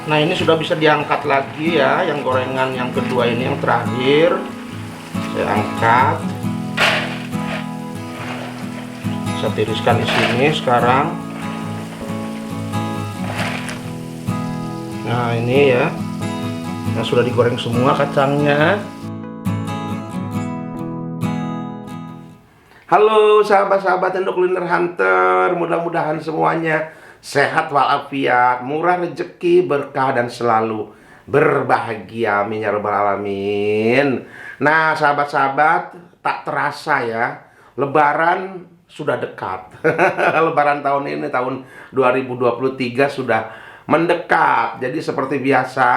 Nah, ini sudah bisa diangkat lagi ya. Yang gorengan yang kedua ini yang terakhir. Saya angkat. Saya tiriskan di sini sekarang. Nah, ini ya. Yang sudah digoreng semua kacangnya. Halo sahabat-sahabat Indo Kuliner Hunter, mudah-mudahan semuanya sehat walafiat, murah rezeki, berkah dan selalu berbahagia, amin ya rabbal alamin. Nah sahabat-sahabat, tak terasa ya, Lebaran sudah dekat. Lebaran tahun ini, tahun 2023 sudah mendekat. Jadi seperti biasa,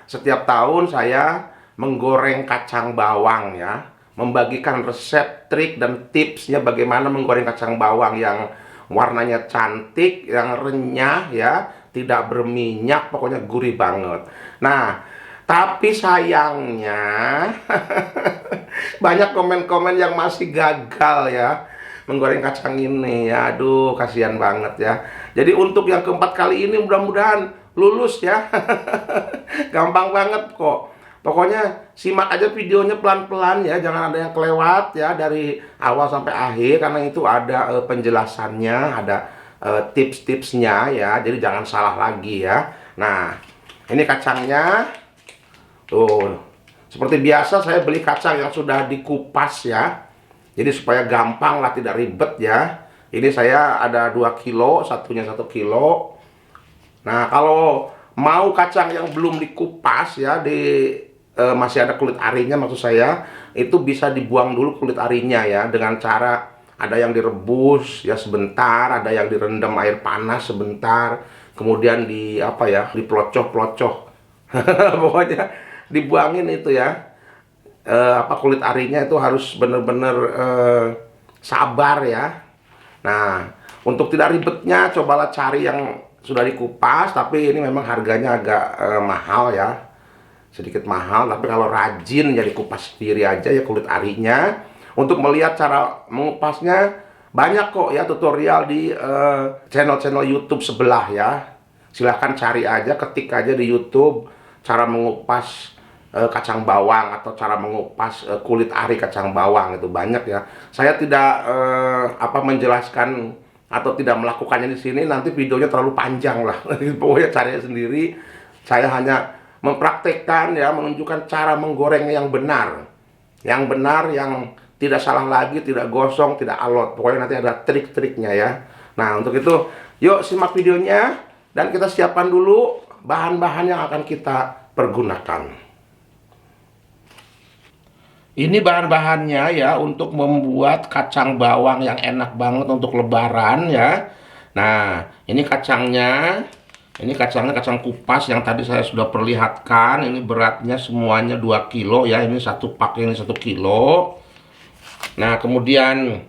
setiap tahun saya menggoreng kacang bawang ya, membagikan resep, trik, dan tipsnya bagaimana menggoreng kacang bawang yang warnanya cantik, yang renyah ya, tidak berminyak, pokoknya gurih banget. Nah, tapi sayangnya banyak komen-komen yang masih gagal ya menggoreng kacang ini ya. Aduh, kasihan banget ya. Jadi untuk yang keempat kali ini mudah-mudahan lulus ya. Gampang banget kok. Pokoknya simak aja videonya pelan-pelan ya, jangan ada yang kelewat ya dari awal sampai akhir, karena itu ada penjelasannya, ada tips-tipsnya ya, jadi jangan salah lagi ya. Nah, ini kacangnya tuh, seperti biasa saya beli kacang yang sudah dikupas ya, jadi supaya gampang lah, tidak ribet ya. Ini saya ada 2 kilo, satunya 1 kilo. Nah, kalau mau kacang yang belum dikupas ya, masih ada kulit arinya, maksud saya, itu bisa dibuang dulu kulit arinya ya, dengan cara ada yang direbus ya sebentar, ada yang direndam air panas sebentar, kemudian di apa ya, diplocoh-plocoh. Pokoknya dibuangin itu ya. Apa, kulit arinya itu harus benar-benar sabar ya. Nah, untuk tidak ribetnya cobalah cari yang sudah dikupas, tapi ini memang harganya agak mahal ya, sedikit mahal. Tapi kalau rajin ya dikupas sendiri aja ya kulit arinya. Untuk melihat cara mengupasnya banyak kok ya tutorial di channel-channel YouTube sebelah ya. Silahkan cari aja, ketik aja di YouTube cara mengupas kacang bawang atau cara mengupas kulit ari kacang bawang, itu banyak ya. Saya tidak menjelaskan atau tidak melakukannya di sini, nanti videonya terlalu panjang lah. Pokoknya cari sendiri. Saya hanya mempraktekkan ya, menunjukkan cara menggoreng yang benar, yang tidak salah lagi, tidak gosong, tidak alot. Pokoknya nanti ada trik-triknya ya. Nah, untuk itu yuk simak videonya dan kita siapkan dulu bahan-bahan yang akan kita pergunakan. Ini bahan-bahannya ya untuk membuat kacang bawang yang enak banget untuk lebaran ya. Nah, ini kacangnya. Ini kacangnya kacang kupas yang tadi saya sudah perlihatkan. Ini beratnya semuanya 2 kilo ya. Ini satu pak, ini 1 kilo. Nah, kemudian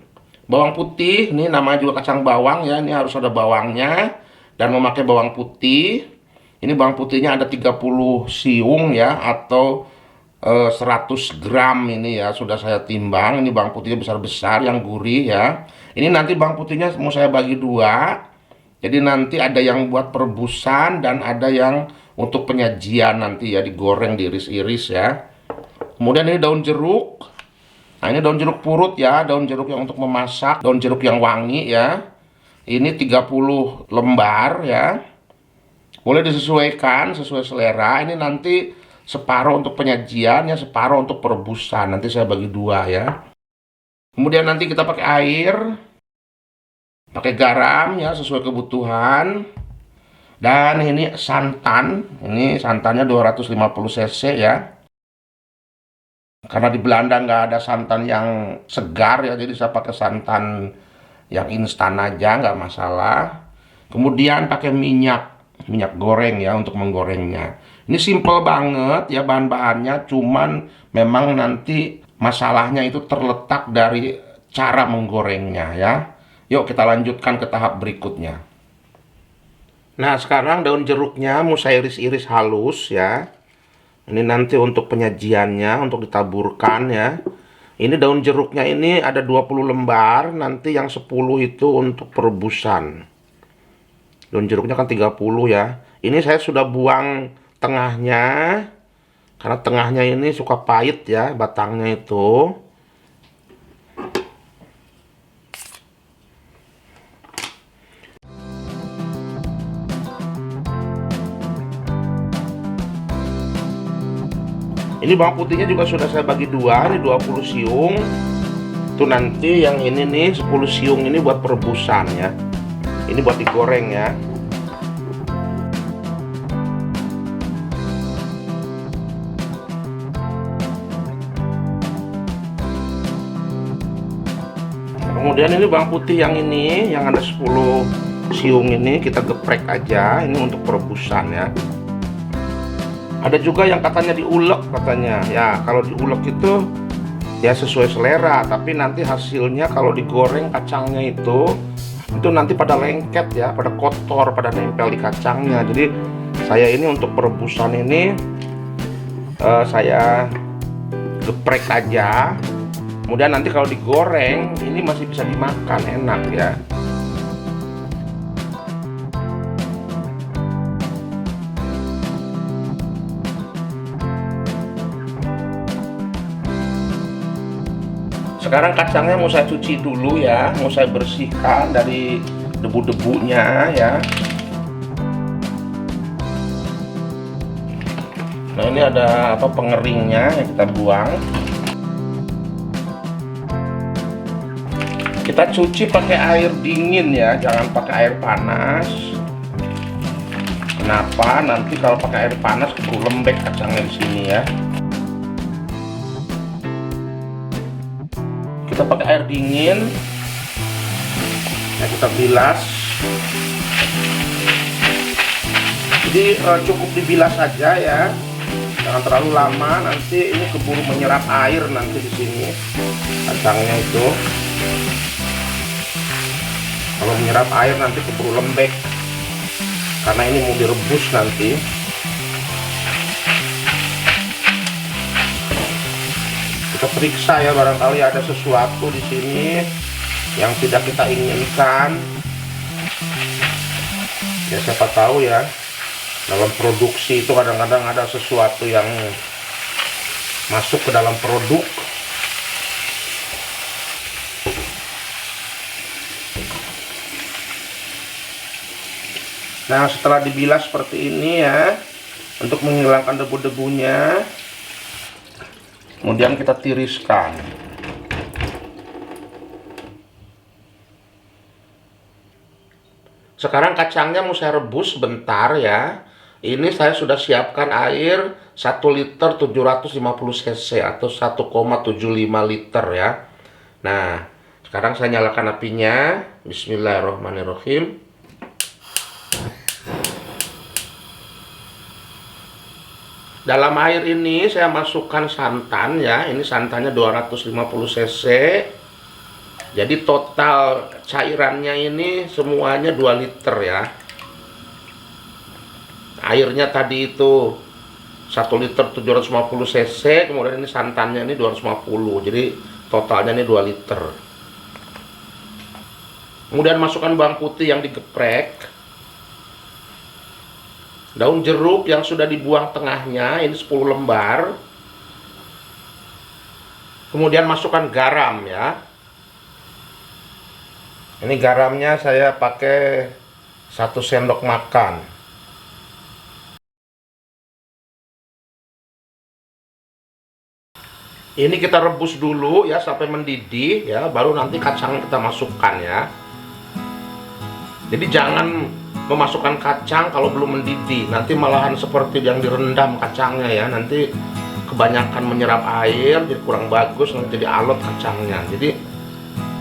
bawang putih. Ini namanya juga kacang bawang ya. Ini harus ada bawangnya. Dan memakai bawang putih. Ini bawang putihnya ada 30 siung ya. Atau 100 gram ini ya. Sudah saya timbang. Ini bawang putihnya besar-besar yang gurih ya. Ini nanti bawang putihnya mau saya bagi 2. Jadi nanti ada yang buat perebusan dan ada yang untuk penyajian nanti ya, digoreng, diiris-iris ya. Kemudian ini daun jeruk. Nah, ini daun jeruk purut ya, daun jeruk yang untuk memasak, daun jeruk yang wangi ya. Ini 30 lembar ya. Boleh disesuaikan sesuai selera. Ini nanti separuh untuk penyajian ya, separuh untuk perebusan. Nanti saya bagi 2 ya. Kemudian nanti kita pakai air. Pakai garam ya sesuai kebutuhan. Dan ini santan. Ini santannya 250 cc ya. Karena di Belanda nggak ada santan yang segar ya, jadi saya pakai santan yang instan aja, nggak masalah. Kemudian pakai minyak goreng ya untuk menggorengnya. Ini simple banget ya bahan-bahannya, cuman memang nanti masalahnya itu terletak dari cara menggorengnya ya. Yuk kita lanjutkan ke tahap berikutnya. Nah, sekarang daun jeruknya mau saya iris-iris halus ya. Ini nanti untuk penyajiannya, untuk ditaburkan ya. Ini daun jeruknya ini ada 20 lembar, nanti yang 10 itu untuk perebusan. Daun jeruknya kan 30 ya. Ini saya sudah buang tengahnya, karena tengahnya ini suka pahit ya, batangnya itu. Ini bawang putihnya juga sudah saya bagi dua, ini 20 siung. Itu nanti yang ini nih 10 siung ini buat perebusan ya. Ini buat digoreng ya. Kemudian ini bawang putih yang ini, yang ada 10 siung ini kita geprek aja, ini untuk perebusan ya. Ada juga yang katanya diulek katanya. Ya, kalau diulek itu ya sesuai selera, tapi nanti hasilnya kalau digoreng kacangnya itu nanti pada lengket ya, pada kotor, pada nempel di kacangnya. Jadi saya ini untuk perebusan ini saya geprek aja. Kemudian nanti kalau digoreng ini masih bisa dimakan, enak ya. Sekarang kacangnya mau saya cuci dulu ya, mau saya bersihkan dari debu-debunya ya. Nah ini ada apa pengeringnya yang kita buang. Kita cuci pakai air dingin ya, jangan pakai air panas. Kenapa? Nanti kalau pakai air panas keburu lembek kacangnya di sini ya. Kita pakai air dingin ya, kita bilas. Jadi cukup dibilas saja ya, jangan terlalu lama, nanti ini keburu menyerap air nanti di sini kacangnya itu. Kalau menyerap air nanti keburu lembek karena ini mau direbus nanti. Kita periksa ya, barangkali ada sesuatu di sini yang tidak kita inginkan. Ya siapa tahu ya, dalam produksi itu kadang-kadang ada sesuatu yang masuk ke dalam produk. Nah setelah dibilas seperti ini ya, untuk menghilangkan debu-debunya, kemudian kita tiriskan. Sekarang kacangnya mau saya rebus sebentar ya. Ini saya sudah siapkan air 1 liter 750 cc atau 1,75 liter ya. Nah, sekarang saya nyalakan apinya. Bismillahirrahmanirrahim. Dalam air ini saya masukkan santan ya. Ini santannya 250 cc. Jadi total cairannya ini semuanya 2 liter ya. Airnya tadi itu 1 liter 750 cc, kemudian ini santannya ini 250. Jadi totalnya ini 2 liter. Kemudian masukkan bawang putih yang digeprek. Daun jeruk yang sudah dibuang tengahnya, ini 10 lembar. Kemudian masukkan garam ya. Ini garamnya saya pakai 1 sendok makan. Ini kita rebus dulu ya sampai mendidih ya, baru nanti kacangnya kita masukkan ya. Jadi jangan memasukkan kacang kalau belum mendidih, nanti malahan seperti yang direndam kacangnya ya, nanti kebanyakan menyerap air jadi kurang bagus, nanti jadi alot kacangnya. Jadi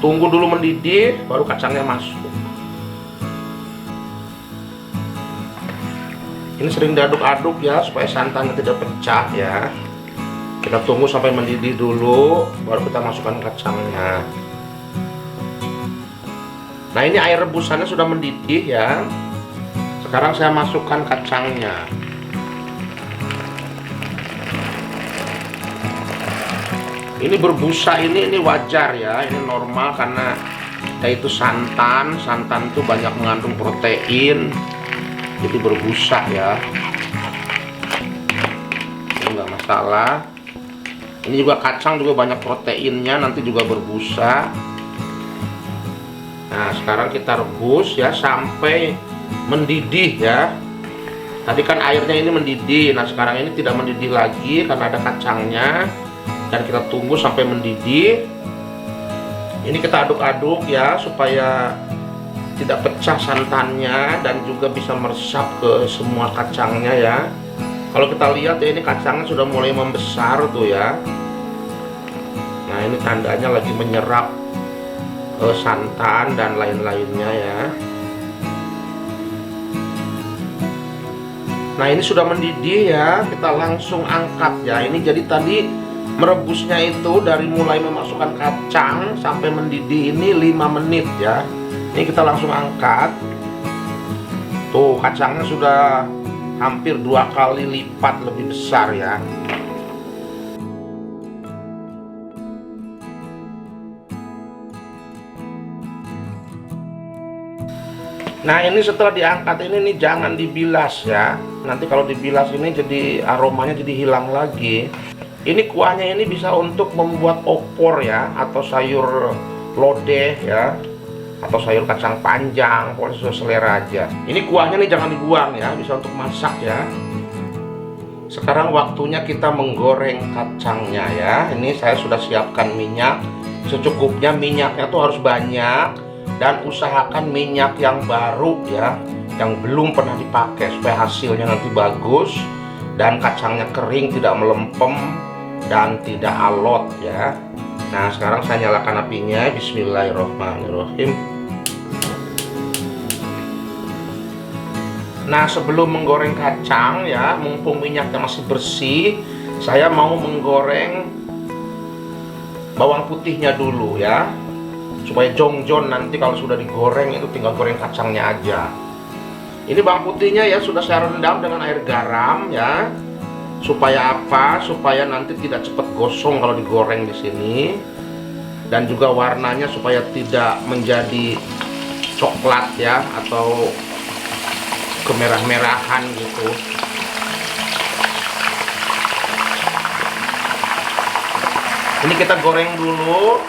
tunggu dulu mendidih baru kacangnya masuk. Ini sering diaduk-aduk ya supaya santannya tidak pecah ya. Kita tunggu sampai mendidih dulu baru kita masukkan kacangnya. Nah ini air rebusannya sudah mendidih ya. Sekarang saya masukkan kacangnya. Ini berbusa ini wajar ya, ini normal karena yaitu santan itu banyak mengandung protein. jadi berbusa ya. Ini nggak masalah. Ini juga kacang juga banyak proteinnya, nanti juga berbusa. Nah, sekarang kita rebus ya sampai mendidih ya. Tadi kan airnya ini mendidih, nah sekarang ini tidak mendidih lagi karena ada kacangnya. Dan kita tunggu sampai mendidih. Ini kita aduk-aduk ya supaya tidak pecah santannya dan juga bisa meresap ke semua kacangnya ya. Kalau kita lihat ya, ini kacangnya sudah mulai membesar tuh ya. Nah, ini tandanya lagi menyerap santan dan lain-lainnya ya. Nah, ini sudah mendidih ya, kita langsung angkat ya. Ini jadi tadi merebusnya itu dari mulai memasukkan kacang sampai mendidih ini 5 menit ya. Ini kita langsung angkat. Tuh, kacangnya sudah hampir 2 kali lipat lebih besar ya. Nah, ini setelah diangkat ini jangan dibilas ya. Nanti kalau dibilas ini jadi aromanya jadi hilang lagi. Ini kuahnya ini bisa untuk membuat opor ya, atau sayur lodeh ya, atau sayur kacang panjang, pokoknya sesuai selera aja. Ini kuahnya nih jangan dibuang ya, bisa untuk masak ya. Sekarang waktunya kita menggoreng kacangnya ya. Ini saya sudah siapkan minyak secukupnya, minyaknya tuh harus banyak. Dan usahakan minyak yang baru ya, yang belum pernah dipakai supaya hasilnya nanti bagus dan kacangnya kering, tidak melempem dan tidak alot ya. Nah, sekarang saya nyalakan apinya. Bismillahirrahmanirrahim. Nah, sebelum menggoreng kacang ya, mumpung minyaknya masih bersih, saya mau menggoreng bawang putihnya dulu ya, supaya jongjon nanti kalau sudah digoreng itu tinggal goreng kacangnya aja. Ini bawang putihnya ya sudah saya rendam dengan air garam ya. Supaya apa? Supaya nanti tidak cepat gosong kalau digoreng di sini. Dan juga warnanya supaya tidak menjadi coklat ya, atau kemerah-merahan gitu. Ini kita goreng dulu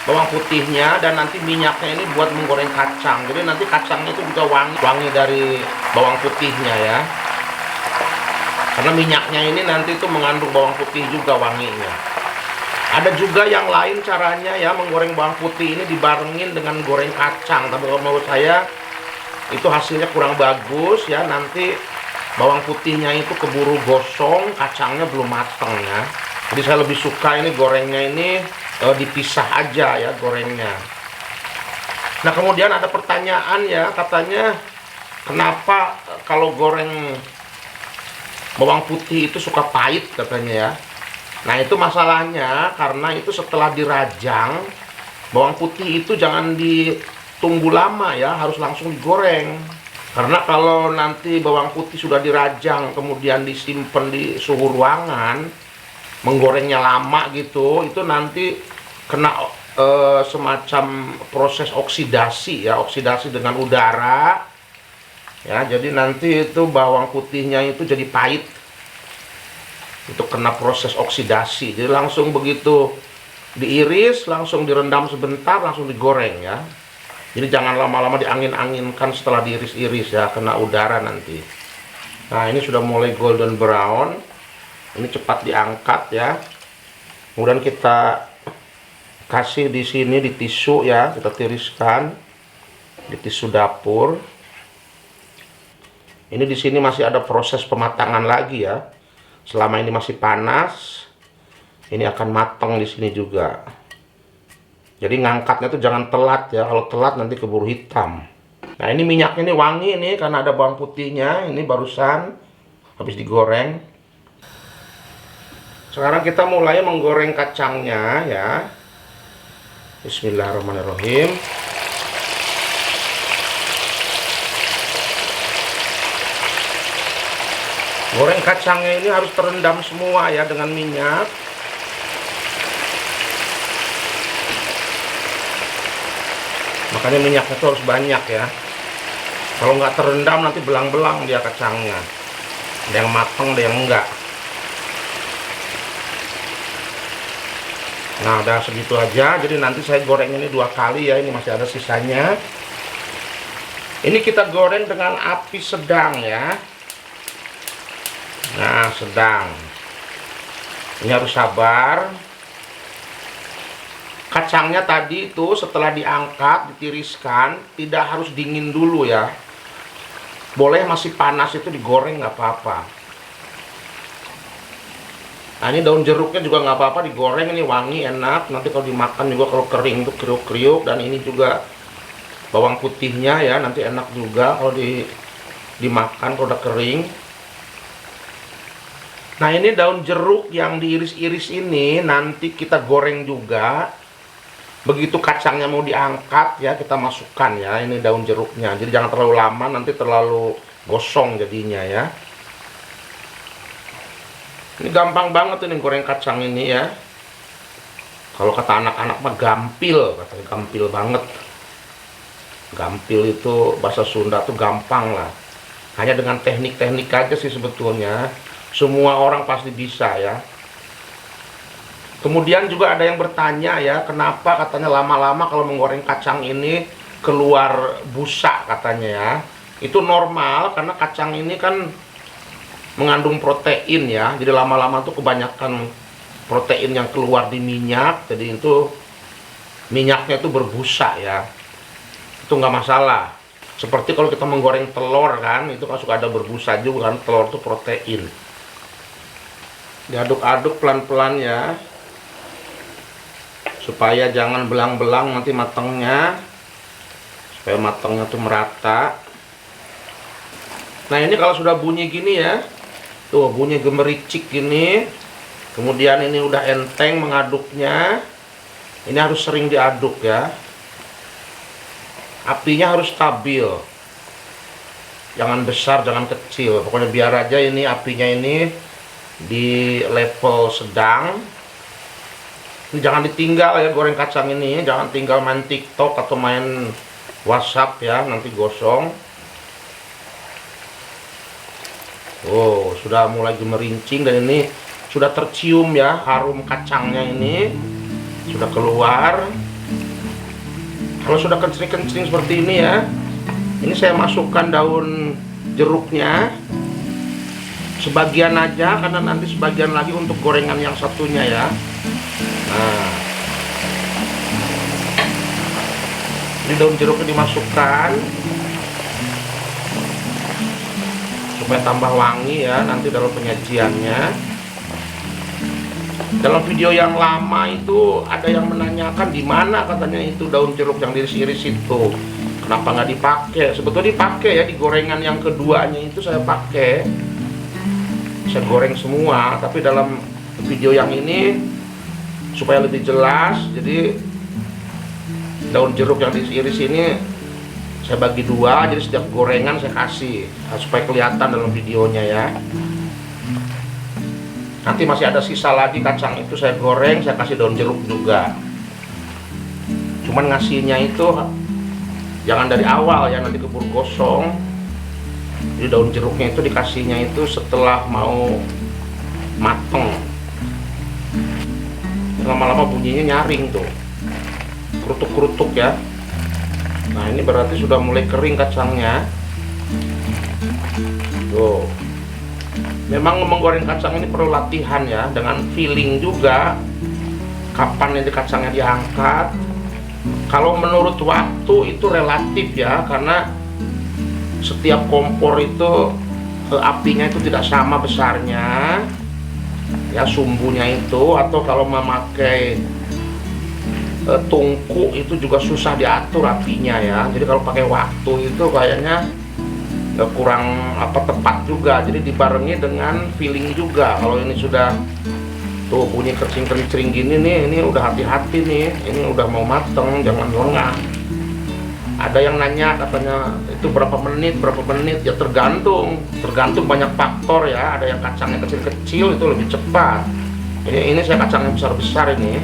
bawang putihnya, dan nanti minyaknya ini buat menggoreng kacang. Jadi nanti kacangnya itu juga wangi dari bawang putihnya ya. Karena minyaknya ini nanti itu mengandung bawang putih juga wanginya. Ada juga yang lain caranya ya, menggoreng bawang putih ini dibarengin dengan goreng kacang. Tapi kalau menurut saya itu hasilnya kurang bagus ya. Nanti bawang putihnya itu keburu gosong, kacangnya belum mateng ya. Jadi saya lebih suka ini gorengnya ini dipisah aja ya gorengnya. Nah, kemudian ada pertanyaan ya, katanya kenapa kalau goreng bawang putih itu suka pahit katanya ya. Nah, itu masalahnya karena itu setelah dirajang, bawang putih itu jangan ditunggu lama ya, harus langsung digoreng. Karena kalau nanti bawang putih sudah dirajang kemudian disimpan di suhu ruangan, menggorengnya lama gitu, itu nanti kena semacam proses oksidasi ya, oksidasi dengan udara ya. Jadi nanti itu bawang putihnya itu jadi pahit, itu kena proses oksidasi. Jadi langsung begitu diiris, langsung direndam sebentar, langsung digoreng ya. Jadi jangan lama-lama diangin-anginkan setelah diiris-iris ya, kena udara nanti. Nah, ini sudah mulai golden brown. Ini cepat diangkat ya. Kemudian kita kasih di sini di tisu ya, kita tiriskan di tisu dapur. Ini di sini masih ada proses pematangan lagi ya. Selama ini masih panas, ini akan matang di sini juga. Jadi ngangkatnya tuh jangan telat ya. Kalau telat nanti keburu hitam. Nah, ini minyaknya ini wangi nih karena ada bawang putihnya. Ini barusan habis digoreng. Sekarang kita mulai menggoreng kacangnya ya. Bismillahirrahmanirrahim. Goreng kacangnya ini harus terendam semua ya dengan minyak. Makanya minyaknya itu harus banyak ya. Kalau nggak terendam nanti belang-belang dia kacangnya. Ada yang mateng, ada yang enggak. Nah, udah segitu aja. Jadi nanti saya goreng ini 2 kali ya. Ini masih ada sisanya. Ini kita goreng dengan api sedang ya. Nah, sedang. Ini harus sabar. Kacangnya tadi itu setelah diangkat, ditiriskan, tidak harus dingin dulu ya. Boleh masih panas itu digoreng nggak apa-apa. Nah, ini daun jeruknya juga nggak apa-apa digoreng, ini wangi, enak. Nanti kalau dimakan juga kalau kering itu kriuk-kriuk. Dan ini juga bawang putihnya ya, nanti enak juga kalau dimakan kalau udah kering. Nah, ini daun jeruk yang diiris-iris ini nanti kita goreng juga. Begitu kacangnya mau diangkat ya, kita masukkan ya, ini daun jeruknya. Jadi jangan terlalu lama, nanti terlalu gosong jadinya ya. Ini gampang banget ini goreng kacang ini ya. Kalau kata anak-anak mah gampil, katanya gampil banget. Gampil itu bahasa Sunda tuh gampang lah. Hanya dengan teknik-teknik aja sih sebetulnya. Semua orang pasti bisa ya. Kemudian juga ada yang bertanya ya, kenapa katanya lama-lama kalau menggoreng kacang ini keluar busa katanya ya. Itu normal karena kacang ini kan mengandung protein ya. Jadi lama-lama tuh kebanyakan protein yang keluar di minyak. Jadi itu minyaknya itu berbusa ya. Itu nggak masalah. Seperti kalau kita menggoreng telur kan, itu kan suka ada berbusa juga kan, telur itu protein. Diaduk-aduk pelan-pelan ya. Supaya jangan belang-belang nanti matangnya, supaya matangnya tuh merata. Nah, ini kalau sudah bunyi gini ya, tuh bunyi gemericik gini, kemudian ini udah enteng mengaduknya. Ini harus sering diaduk ya, apinya harus stabil, jangan besar jangan kecil, pokoknya biar aja ini apinya ini di level sedang. Jangan ditinggal ya goreng kacang ini, jangan tinggal main TikTok atau main WhatsApp ya, nanti gosong. Oh, sudah mulai gemerincing dan ini sudah tercium ya, harum kacangnya ini sudah keluar. Kalau sudah kencring-kencring seperti ini ya, ini saya masukkan daun jeruknya sebagian aja, karena nanti sebagian lagi untuk gorengan yang satunya ya. Nah, ini daun jeruknya dimasukkan supaya tambah wangi ya nanti dalam penyajiannya. Dalam video yang lama itu ada yang menanyakan di mana katanya itu daun jeruk yang diiris-iris itu, kenapa nggak dipakai? Sebetulnya dipakai ya, di gorengan yang keduanya itu saya pakai, saya goreng semua. Tapi dalam video yang ini supaya lebih jelas, jadi daun jeruk yang diiris ini saya bagi 2, jadi setiap gorengan saya kasih supaya kelihatan dalam videonya ya. Nanti masih ada sisa lagi kacang itu saya goreng, saya kasih daun jeruk juga. Cuman ngasihnya itu jangan dari awal ya, nanti keburu gosong. Jadi daun jeruknya itu dikasihnya itu setelah mau mateng. Lama-lama bunyinya nyaring tuh, kerutuk-kerutuk ya. Nah, ini berarti sudah mulai kering kacangnya. Tuh. Memang menggoreng kacang ini perlu latihan ya, dengan feeling juga kapan ini kacangnya diangkat. Kalau menurut waktu itu relatif ya, karena setiap kompor itu apinya itu tidak sama besarnya ya, sumbunya itu. Atau kalau memakai tungku itu juga susah diatur apinya ya. Jadi kalau pakai waktu itu kayaknya kurang tepat juga. Jadi dibarengi dengan feeling juga. Kalau ini sudah tuh bunyi kering-kering gini nih, ini udah hati-hati nih, ini udah mau mateng, jangan lengah. Ada yang nanya katanya itu berapa menit ya, tergantung banyak faktor ya. Ada yang kacangnya kecil-kecil itu lebih cepat. Ini saya kacangnya besar-besar ini.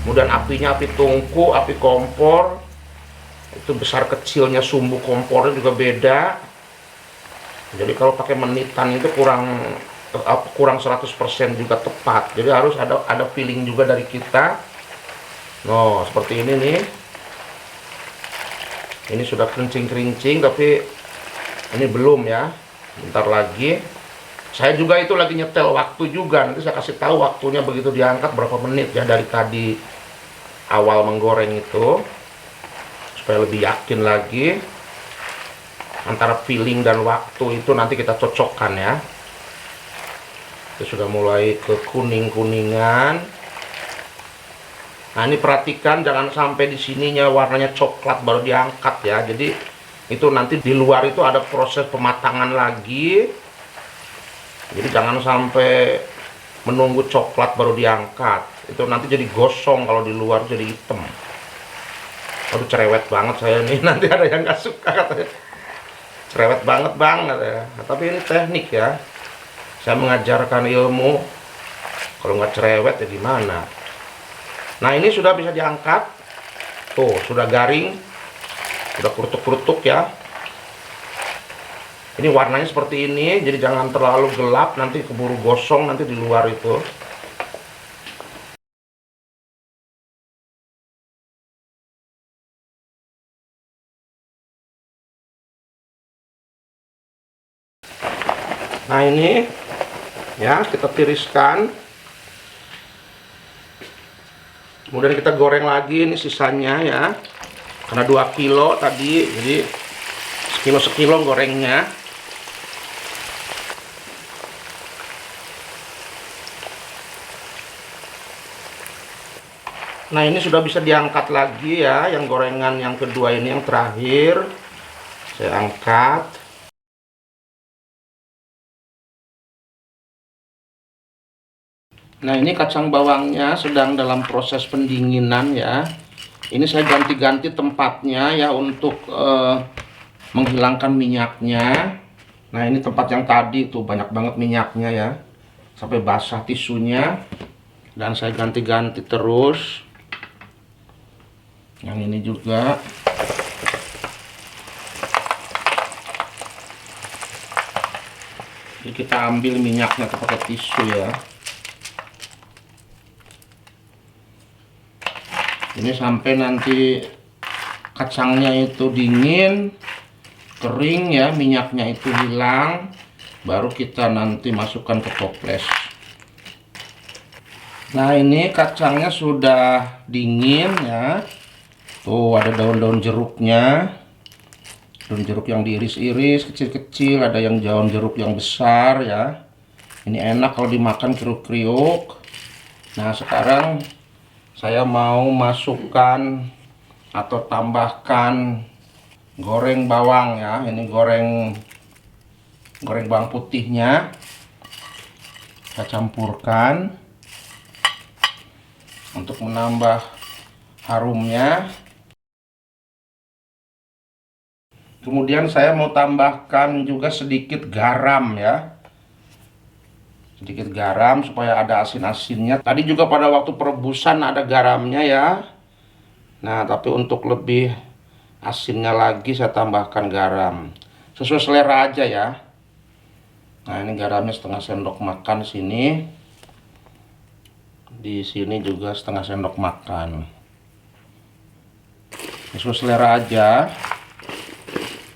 Kemudian apinya api tungku, api kompor Itu besar kecilnya sumbu kompornya juga beda. Jadi kalau pakai menitan itu kurang 100% juga tepat. Jadi harus ada feeling juga dari kita. No, seperti ini nih. Ini sudah kerincing-kerincing, tapi ini belum ya. Bentar lagi. Saya juga itu lagi nyetel waktu juga. Nanti saya kasih tahu waktunya begitu diangkat berapa menit ya dari tadi awal menggoreng itu. Supaya lebih yakin lagi. Antara feeling dan waktu itu nanti kita cocokkan ya. Itu sudah mulai ke kuning-kuningan. Nah, ini perhatikan jangan sampai di sininya warnanya coklat baru diangkat ya. Jadi itu nanti di luar itu ada proses pematangan lagi. Jadi jangan sampai menunggu coklat baru diangkat. Itu nanti jadi gosong, kalau di luar jadi hitam. Aduh, cerewet banget saya nih. Nanti ada yang nggak suka katanya. Cerewet banget ya. Nah, tapi ini teknik ya. Saya mengajarkan ilmu. Kalau nggak cerewet ya gimana? Nah, ini sudah bisa diangkat. Tuh, sudah garing. Sudah kerutuk-kerutuk ya. Ini warnanya seperti ini, jadi jangan terlalu gelap, nanti keburu gosong nanti di luar itu. Nah, ini ya kita tiriskan. Kemudian kita goreng lagi, ini sisanya ya. Karena 2 kilo tadi, jadi sekilo gorengnya. Nah, ini sudah bisa diangkat lagi ya, yang gorengan yang kedua ini yang terakhir. Saya angkat. Nah, ini kacang bawangnya sedang dalam proses pendinginan ya. Ini saya ganti-ganti tempatnya ya untuk menghilangkan minyaknya. Nah, ini tempat yang tadi tuh banyak banget minyaknya ya. Sampai basah tisunya. Dan saya ganti-ganti terus. Yang ini juga. Jadi kita ambil minyaknya pakai tisu ya. Ini sampai nanti kacangnya itu dingin, kering ya, minyaknya itu hilang, baru kita nanti masukkan ke toples. Nah, ini kacangnya sudah dingin ya. Tuh ada daun-daun jeruknya. Daun jeruk yang diiris-iris kecil-kecil, ada yang daun jeruk yang besar ya. Ini enak kalau dimakan kriuk-kriuk. Nah, sekarang saya mau masukkan atau tambahkan goreng bawang ya. Ini goreng bawang putihnya. Saya campurkan untuk menambah harumnya. Kemudian saya mau tambahkan juga sedikit garam ya. Sedikit garam supaya ada asin-asinnya. Tadi juga pada waktu perebusan ada garamnya ya. Nah, tapi untuk lebih asinnya lagi saya tambahkan garam. Sesuai selera aja ya. Nah, ini garamnya setengah sendok makan sini. Di sini juga setengah sendok makan. Sesuai selera aja.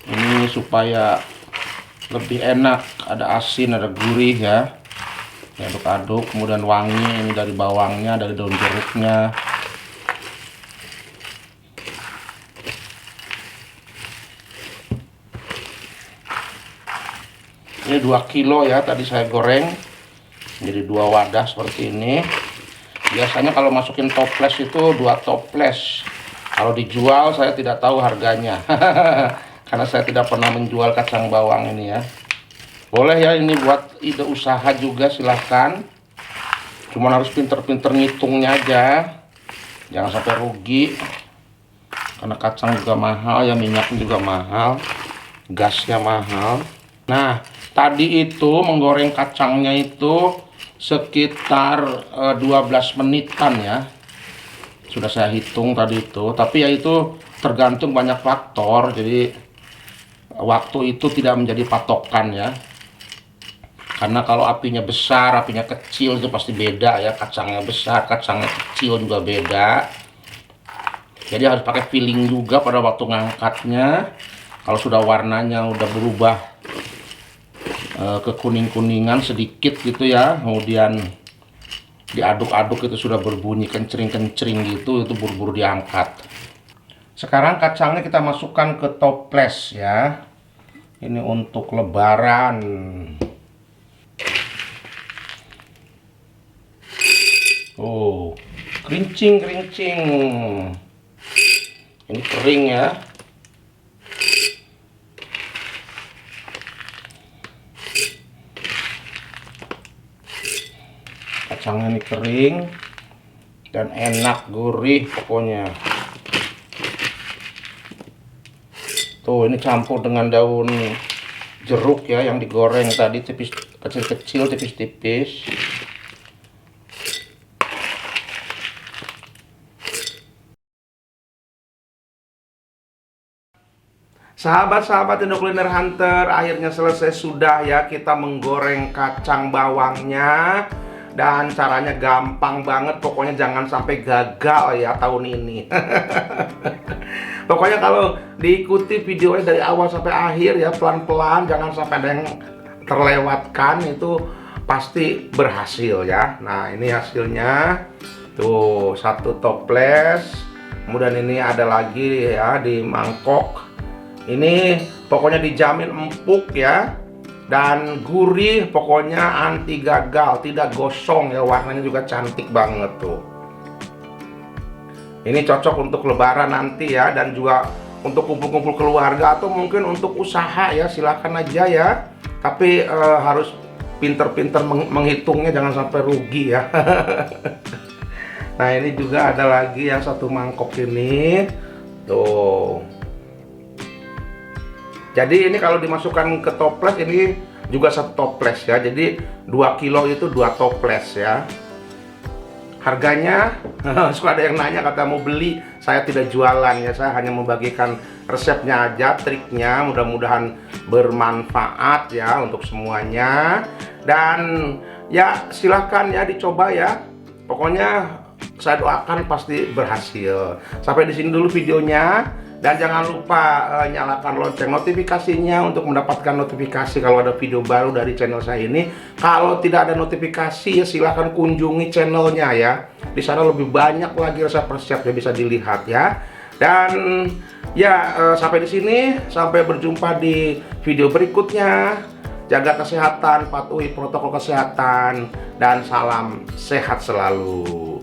Ini supaya lebih enak, ada asin, ada gurih ya. Aduk-aduk, kemudian wangi ini dari bawangnya, dari daun jeruknya. Ini 2 kilo ya, tadi saya goreng. Jadi 2 wadah seperti ini. Biasanya kalau masukin toples itu 2 toples. Kalau dijual saya tidak tahu harganya. Karena saya tidak pernah menjual kacang bawang ini ya. Boleh ya, ini buat ide usaha juga silahkan. Cuman harus pinter-pinter ngitungnya aja. Jangan sampai rugi. Karena kacang juga mahal ya, minyaknya juga mahal. Gasnya mahal. Nah, tadi itu menggoreng kacangnya itu sekitar 12 menitan ya. Sudah saya hitung tadi itu. Tapi ya itu tergantung banyak faktor, jadi waktu itu tidak menjadi patokan ya. Karena kalau apinya besar, apinya kecil itu pasti beda ya. Kacangnya besar, kacangnya kecil juga beda. Jadi harus pakai feeling juga pada waktu ngangkatnya. Kalau sudah warnanya udah berubah ke kuning-kuningan sedikit gitu ya, kemudian diaduk-aduk itu sudah berbunyi kencring-kencring gitu, itu buru-buru diangkat. Sekarang kacangnya kita masukkan ke toples ya. Ini untuk lebaran. Oh, kerincing. Ini kering ya. Kacangnya ini kering dan enak, gurih pokoknya. Tuh, ini campur dengan daun jeruk ya yang digoreng tadi tipis, kecil-kecil, tipis-tipis. Sahabat-sahabat Indo Kuliner Hunter, akhirnya selesai sudah ya kita menggoreng kacang bawangnya. Dan caranya gampang banget, pokoknya jangan sampai gagal ya tahun ini. Pokoknya kalau diikuti videonya dari awal sampai akhir ya, pelan-pelan, jangan sampai ada yang terlewatkan, itu pasti berhasil ya. Nah, ini hasilnya. Tuh, satu toples. Kemudian ini ada lagi ya di mangkok. Ini pokoknya dijamin empuk ya, dan gurih, pokoknya anti gagal, tidak gosong ya, warnanya juga cantik banget tuh. Ini cocok untuk lebaran nanti ya, dan juga untuk kumpul-kumpul keluarga atau mungkin untuk usaha ya, silakan aja ya. Tapi harus pinter-pinter menghitungnya, jangan sampai rugi ya. Nah, ini juga ada lagi yang satu mangkok ini tuh. Jadi ini kalau dimasukkan ke toples ini juga satu toples ya. Jadi 2 kilo itu 2 toples ya. Harganya suka ada yang nanya, kata mau beli, saya tidak jualan ya, saya hanya membagikan resepnya aja, triknya. Mudah-mudahan bermanfaat ya untuk semuanya. Dan ya silahkan ya dicoba ya. Pokoknya saya doakan pasti berhasil. Sampai di sini dulu videonya. Dan jangan lupa nyalakan lonceng notifikasinya untuk mendapatkan notifikasi kalau ada video baru dari channel saya ini. Kalau tidak ada notifikasi ya silahkan kunjungi channelnya ya. Di sana lebih banyak lagi resep-resep yang bisa dilihat ya. Dan ya sampai di sini, sampai berjumpa di video berikutnya. Jaga kesehatan, patuhi protokol kesehatan, dan salam sehat selalu.